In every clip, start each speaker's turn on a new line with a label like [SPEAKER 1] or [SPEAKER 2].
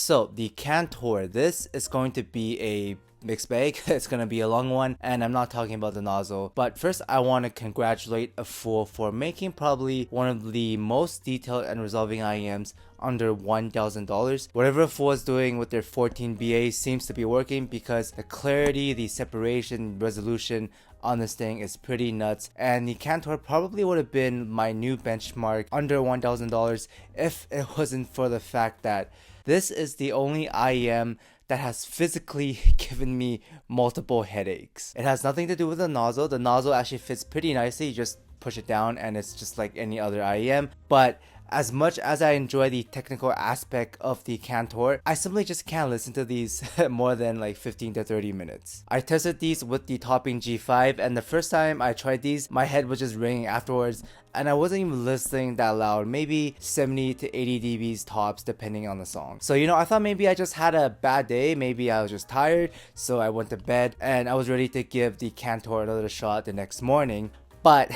[SPEAKER 1] So the CANTOR, this is going to be a mixed bag. It's gonna be a long one, and I'm not talking about the nozzle. But first, I want to congratulate AFUL for making probably one of the most detailed and resolving IEMs under $1,000. Whatever AFUL is doing with their 14 BAs seems to be working, because the clarity, the separation, resolution on this thing is pretty nuts. And the CANTOR probably would have been my new benchmark under $1,000 if it wasn't for the fact that this is the only IEM that has physically given me multiple headaches. It has nothing to do with the nozzle. The nozzle actually fits pretty nicely. You just push it down and it's just like any other IEM. But as much as I enjoy the technical aspect of the CANTOR, I simply just can't listen to these more than like 15 to 30 minutes. I tested these with the topping G5, and the first time I tried these, my head was just ringing afterwards, and I wasn't even listening that loud, maybe 70 to 80 dBs tops depending on the song. So I thought maybe I just had a bad day, maybe I was just tired, so I went to bed and I was ready to give the CANTOR another shot the next morning. But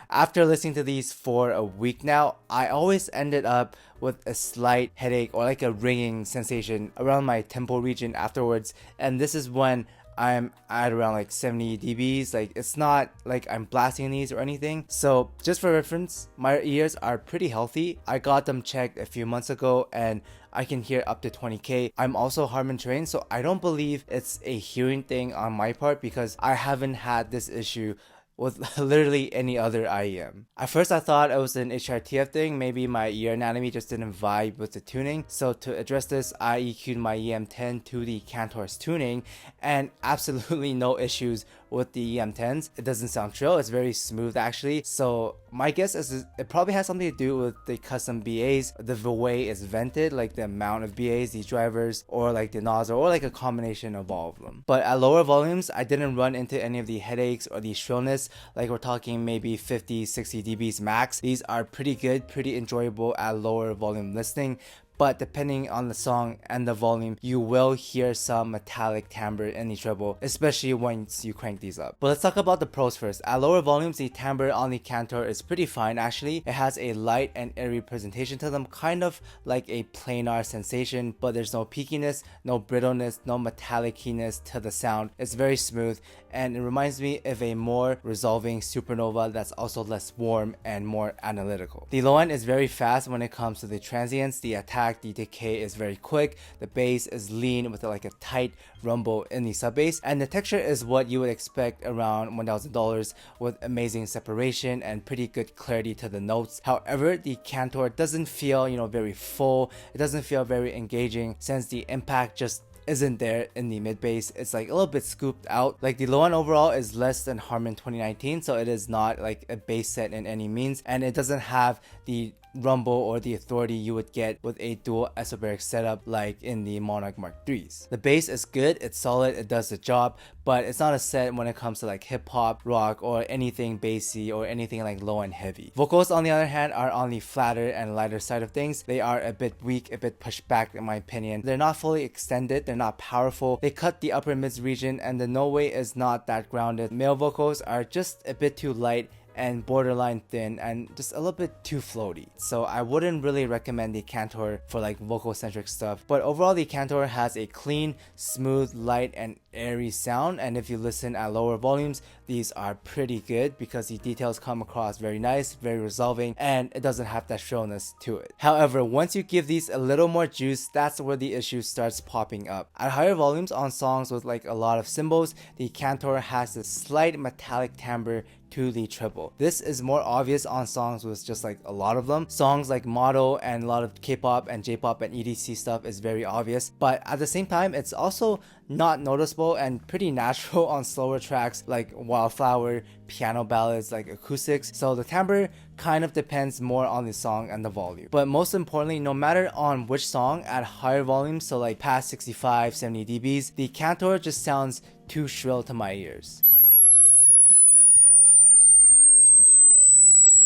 [SPEAKER 1] after listening to these for a week now, I always ended up with a slight headache or like a ringing sensation around my temple region afterwards, and this is when I'm at around like 70 dBs. Like, it's not like I'm blasting these or anything. So just for reference, my ears are pretty healthy. I got them checked a few months ago and I can hear up to 20k. I'm also Harman trained, so I don't believe it's a hearing thing on my part, because I haven't had this issue with literally any other IEM. At first I thought it was an HRTF thing, maybe my ear anatomy just didn't vibe with the tuning. So to address this, I EQ'd my EM10 to the CANTOR's tuning, and absolutely no issues with the EM10s. It doesn't sound shrill, it's very smooth actually. So my guess is it probably has something to do with the custom BAs, the way it's vented, like the amount of BAs, the drivers, or like the nozzle, or like a combination of all of them. But at lower volumes, I didn't run into any of the headaches or the shrillness. Like, we're talking maybe 50, 60 dBs max. These are pretty good, pretty enjoyable at lower volume listening. But depending on the song and the volume, you will hear some metallic timbre in the treble, especially once you crank these up. But let's talk about the pros first. At lower volumes, the timbre on the CANTOR is pretty fine actually. It has a light and airy presentation to them, kind of like a planar sensation, but there's no peakiness, no brittleness, no metalliciness to the sound. It's very smooth, and it reminds me of a more resolving SUPERNOVA that's also less warm and more analytical. The low end is very fast when it comes to the transients, the attack, the decay is very quick, the bass is lean with like a tight rumble in the sub bass, and the texture is what you would expect around $1,000 with amazing separation and pretty good clarity to the notes. However, the CANTOR doesn't feel, very full. It doesn't feel very engaging, since the impact just isn't there in the mid bass. It's like a little bit scooped out. Like, the low end overall is less than Harman 2019, so it is not like a bass set in any means, and it doesn't have the rumble or the authority you would get with a dual isobaric setup like in the MONARCH MK3s. The bass is good, it's solid, it does the job, but it's not a set when it comes to like hip hop, rock, or anything bassy or anything like low and heavy. Vocals on the other hand are on the flatter and lighter side of things. They are a bit weak, a bit pushed back in my opinion. They're not fully extended, they're not powerful. They cut the upper mids region, and the no way is not that grounded. Male vocals are just a bit too light and borderline thin and just a little bit too floaty. So I wouldn't really recommend the CANTOR for like vocal centric stuff. But overall, the CANTOR has a clean, smooth, light, and airy sound, and if you listen at lower volumes, these are pretty good because the details come across very nice, very resolving, and it doesn't have that shrillness to it. However, once you give these a little more juice, that's where the issue starts popping up. At higher volumes on songs with like a lot of cymbals, the CANTOR has a slight metallic timbre to the treble. This is more obvious on songs with just like a lot of them. Songs like Model and a lot of K-pop and J-pop and EDC stuff is very obvious, but at the same time, it's also not noticeable and pretty natural on slower tracks like Wildflower, piano ballads like acoustics. So the timbre kind of depends more on the song and the volume. But most importantly, no matter on which song, at higher volumes, so like past 65, 70 dBs, the CANTOR just sounds too shrill to my ears.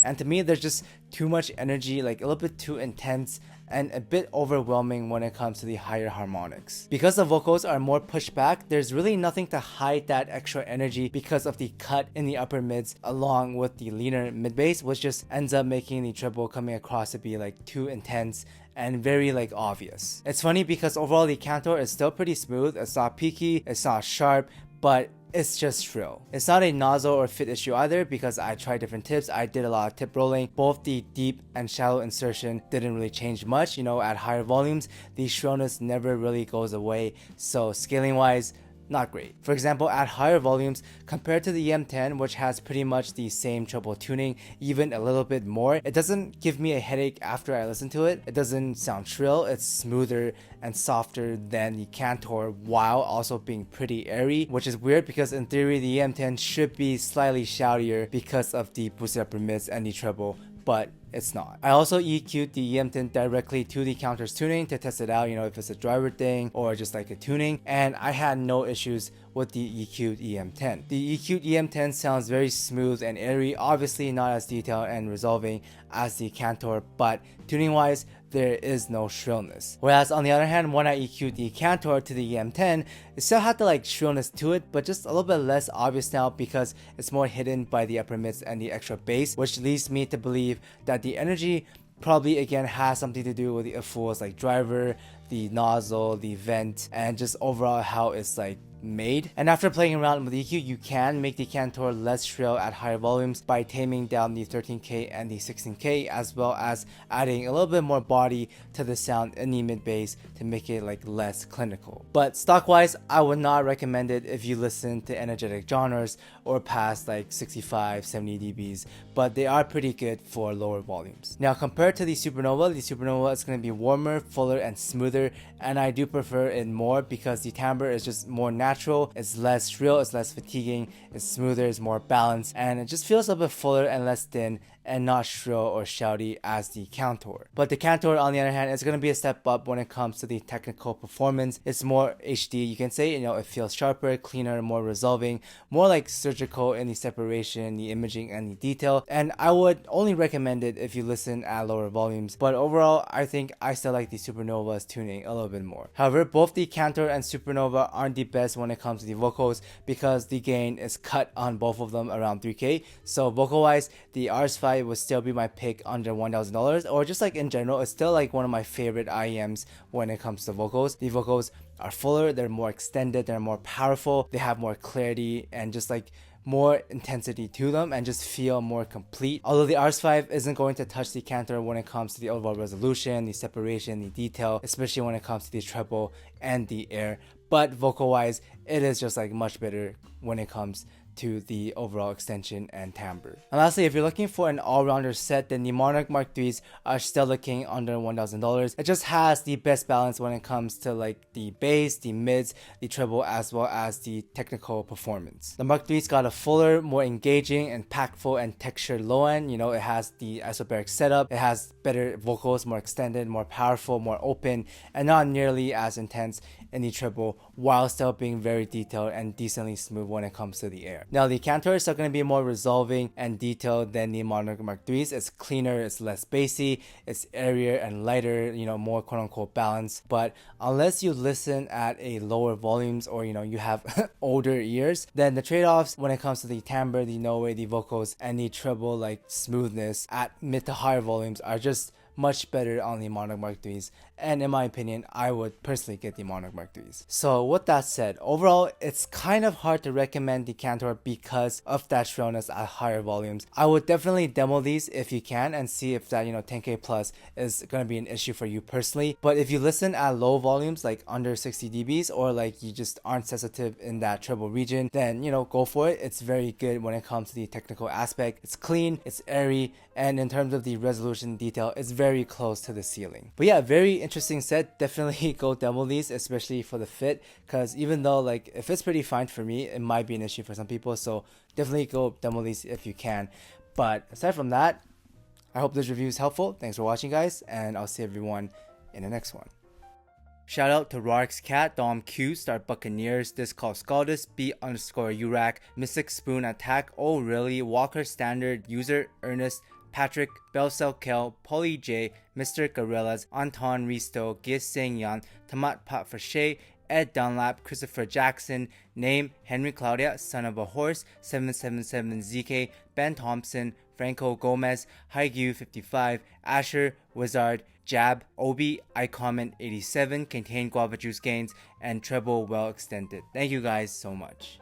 [SPEAKER 1] And to me, there's just too much energy, like a little bit too intense and a bit overwhelming when it comes to the higher harmonics. Because the vocals are more pushed back, there's really nothing to hide that extra energy because of the cut in the upper mids along with the leaner mid bass, which just ends up making the treble coming across to be like too intense and very like obvious. It's funny because overall the CANTOR is still pretty smooth. It's not peaky, it's not sharp, but it's just shrill. It's not a nozzle or fit issue either because I tried different tips. I did a lot of tip rolling. Both the deep and shallow insertion didn't really change much. You know, at higher volumes, the shrillness never really goes away. So scaling wise, not great. For example, at higher volumes, compared to the EM10, which has pretty much the same treble tuning, even a little bit more, it doesn't give me a headache after I listen to it. It doesn't sound shrill. It's smoother and softer than the CANTOR while also being pretty airy, which is weird because in theory, the EM10 should be slightly shoutier because of the boosted upper mids and the treble, but it's not. I also EQ'd the EM10 directly to the CANTOR's tuning to test it out, you know, if it's a driver thing or just like a tuning, and I had no issues with the EQ'd EM10. The EQ'd EM10 sounds very smooth and airy, obviously not as detailed and resolving as the CANTOR, but tuning wise, there is no shrillness. Whereas on the other hand, when I EQ'd the CANTOR to the EM10, it still had the like shrillness to it, but just a little bit less obvious now because it's more hidden by the upper mids and the extra bass, which leads me to believe that the energy probably again has something to do with the AFUL's like driver, the nozzle, the vent, and just overall how it's like made. And after playing around with EQ, you can make the CANTOR less shrill at higher volumes by taming down the 13K and the 16K, as well as adding a little bit more body to the sound in the mid bass to make it like less clinical. But stock wise, I would not recommend it if you listen to energetic genres or past like 65-70 dBs, but they are pretty good for lower volumes. Now compared to the SUPERNOVA is going to be warmer, fuller, and smoother, and I do prefer it more because the timbre is just more natural, it's less shrill, it's less fatiguing, it's smoother, it's more balanced, and it just feels a bit fuller and less thin and not shrill or shouty as the CANTOR. But the CANTOR, on the other hand, is going to be a step up when it comes to the technical performance. It's more HD, you can say, you know, it feels sharper, cleaner, more resolving, more like surgical in the separation, the imaging, and the detail. And I would only recommend it if you listen at lower volumes. But overall, I think I still like the SUPERNOVA's tuning a little bit more. However, both the CANTOR and SUPERNOVA aren't the best when it comes to the vocals because the gain is cut on both of them around 3K. So vocal wise, the RSV would still be my pick under $1,000, or just like in general, it's still like one of my favorite IEMs when it comes to vocals. The vocals are fuller, they're more extended, they're more powerful, they have more clarity and just like more intensity to them and just feel more complete. Although the RS5 isn't going to touch the CANTOR when it comes to the overall resolution, the separation, the detail, especially when it comes to the treble and the air, but vocal wise, it is just like much better when it comes to the overall extension and timbre. And lastly, if you're looking for an all-rounder set, then the MONARCH MK3s are still looking under $1,000. It just has the best balance when it comes to like the bass, the mids, the treble, as well as the technical performance. The MK3's got a fuller, more engaging, impactful, and textured low end. You know, it has the isobaric setup, it has better vocals, more extended, more powerful, more open, and not nearly as intense in the treble, while still being very detailed and decently smooth when it comes to the air. Now the CANTOR is still going to be more resolving and detailed than the MONARCH MK3s. It's cleaner, it's less bassy, it's airier and lighter, you know, more quote unquote balanced. But unless you listen at a lower volumes or, you know, you have older ears, then the trade-offs when it comes to the timbre, the no way, the vocals, and the treble like smoothness at mid to higher volumes are just much better on the MONARCH MK3s, and in my opinion, I would personally get the MONARCH MK3s. So with that said, overall, it's kind of hard to recommend the CANTOR because of that shrillness at higher volumes. I would definitely demo these if you can and see if that, you know, 10K plus is going to be an issue for you personally. But if you listen at low volumes, like under 60 dBs, or like you just aren't sensitive in that treble region, then, you know, go for it. It's very good when it comes to the technical aspect. It's clean, it's airy, and in terms of the resolution detail, it's very close to the ceiling. But yeah, very interesting set. Definitely go demo these, especially for the fit, because even though like if it's pretty fine for me, it might be an issue for some people. So definitely go demo these if you can. But aside from that, I hope this review is helpful. Thanks for watching, guys, and I'll see everyone in the next one. Shout out to Rark's Cat, Dom Q, Star Buccaneers, This Call Scaldus, B_Urac, Mystic Spoon Attack, Oh Really, Walker Standard, User Ernest, Patrick, Belsel Kel, Polly J, Mr. Gorillas, Anton Risto, Gis Seng Yan, Tamat Pat Fache, Ed Dunlap, Christopher Jackson, Name, Henry Claudia, Son of a Horse, 777ZK, Ben Thompson, Franco Gomez, Haigyu 55, Asher, Wizard, jab, obi, I comment 87, contain guava juice gains, and treble well extended. Thank you guys so much.